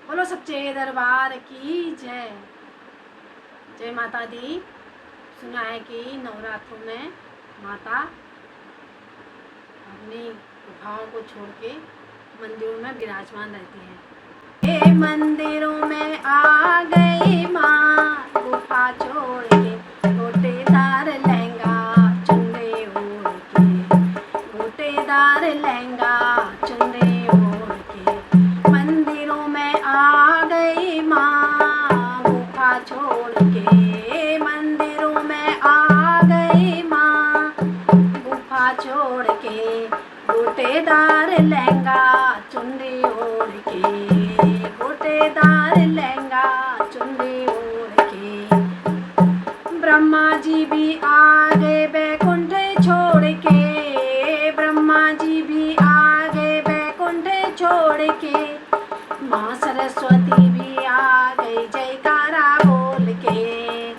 बोलो सच्चे दरबार की जय। जय माता दी। सुना है कि नवरात्रों में माता अपनी गुफाओं को छोड़ के मंदिरों में विराजमान रहती है। ये मंदिरों में आ गई माँ गुफा छोड़ के, गोटेदार लहंगा चुनरी ओढ़ के, गोटेदार लहंगा चुनरी ओढ़ के, मंदिरों में आ गई माँ गुफा छोड़ के, मंदिरों में आ गई माँ गुफा छोड़ के, गोटेदार लहंगा चुनरी ओढ़ के, गोटेदार लहंगा चुनरी ओढ़ के, ब्रह्मा जी भी आ गए बैकुंठ छोड़ के, ब्रह्मा जी भी आ गए बैकुंठ छोड़ के, माँ सरस्वती भी आ गई जयकारा बोल के,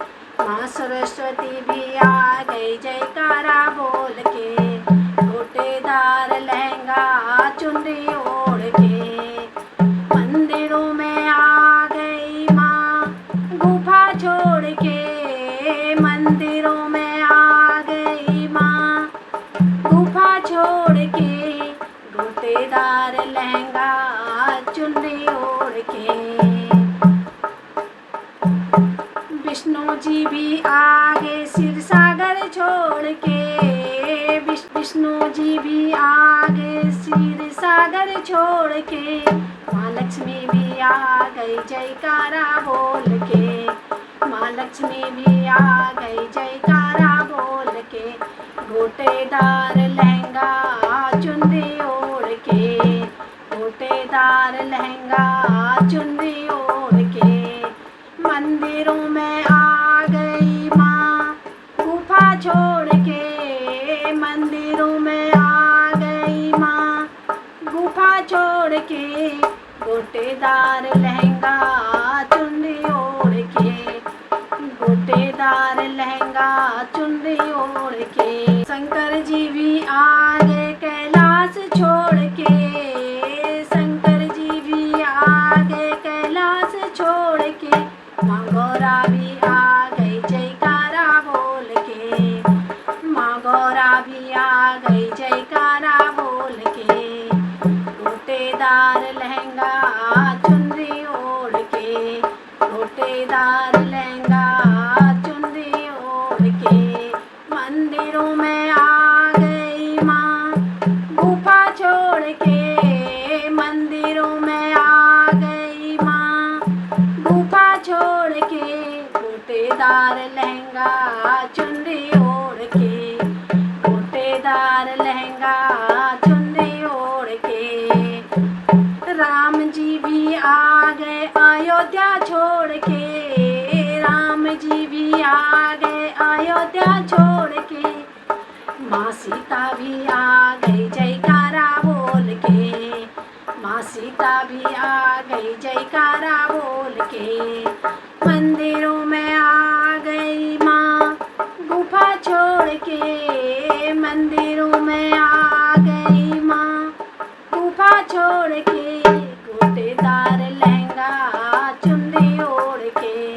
माँ सरस्वती भी आ गई जयकारा बोल के, गोटेदार लहंगा चुनरी ओढ़ के, मंदिरों में आ गई माँ गुफा छोड़ के, मंदिरों में आ गई माँ गुफा छोड़ के, गोटेदार लहंगा चुनरी ओढ़ के, विष्णु जी भी आ गए क्षीर सागर छोड़ के, विष्णु जी भी आ गए क्षीर सागर छोड़ के, माँ लक्ष्मी भी आ गई जयकारा बोल के, माँ लक्ष्मी भी आ गई जयकारा बोल के, गोटेदार लहंगा चुनरी ओढ़ के, गोटेदार लहंगा चुनरी ओढ़ के, मंदिरों में आ गई माँ गुफा छोड़ के, मंदिरों में आ गई माँ गुफा छोड़ के, गोटेदार लहंगा चुनरी ओढ़ के, गोटेदार लहंगा चुनरी ओढ़ के, शंकर जी भी आ गए कैलाश छोड़ के, शंकर जी भी आ गए कैलाश छोड़ के, माँ गौरा भी आ गई जयकारा बोल के, माँ गौरा भी आ गई जयकारा बोल के, गोटेदार लहंगा चुनरी ओढ़ के, गोटेदार लहंगा चुनरी ओढ़ के, मंदिरों में आ गई माँ गुफा छोड़ के, मंदिरों में आ गई माँ गुफा छोड़ के, गोटेदार लहंगा चुनरी ओढ़ के, गोटेदार लहंगा चुनरी ओढ़ के, राम जी भी आ गए अयोध्या छोड़ के, राम जी भी आ गए अयोध्या छोड़ के, माँ सीता भी आ गई जयकारा बोल के, माँ सीता भी आ गई जयकारा बोल के, मंदिरों में आ गई माँ गुफा छोड़ के, मंदिरों में आ गई माँ गुफा छोड़ के, गोटेदार लहंगा चुनरी ओढ़ के,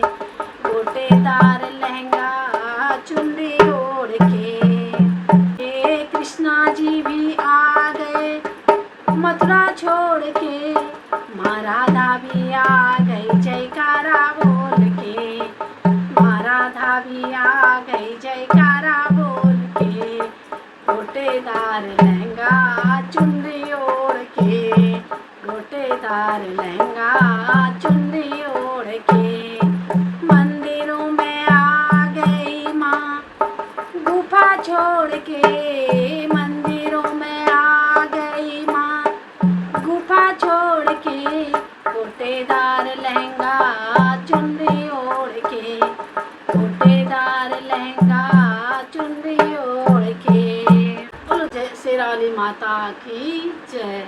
गोटेदार लहंगा चुनरी ओढ़ के, कृष्णा जी भी आ गए मथुरा छोड़ के, माँ राधा भी आ गई जयकारा बोल के, माँ राधा भी आ गई जयकारा बोल के, गोटेदार लहंगा चुनरी ओढ़ के, गोटेदार लहंगा चुनरी ओढ़ के, मंदिरों में आ गई माँ गुफा छोड़ के, मंदिरों में आ गई माँ गुफा छोड़ के, गोटेदार लहंगा चुनरी ओढ़ के, गोटेदार लहंगा चुनरी ओढ़ के। बोलो जय शेरावाली माता की जय।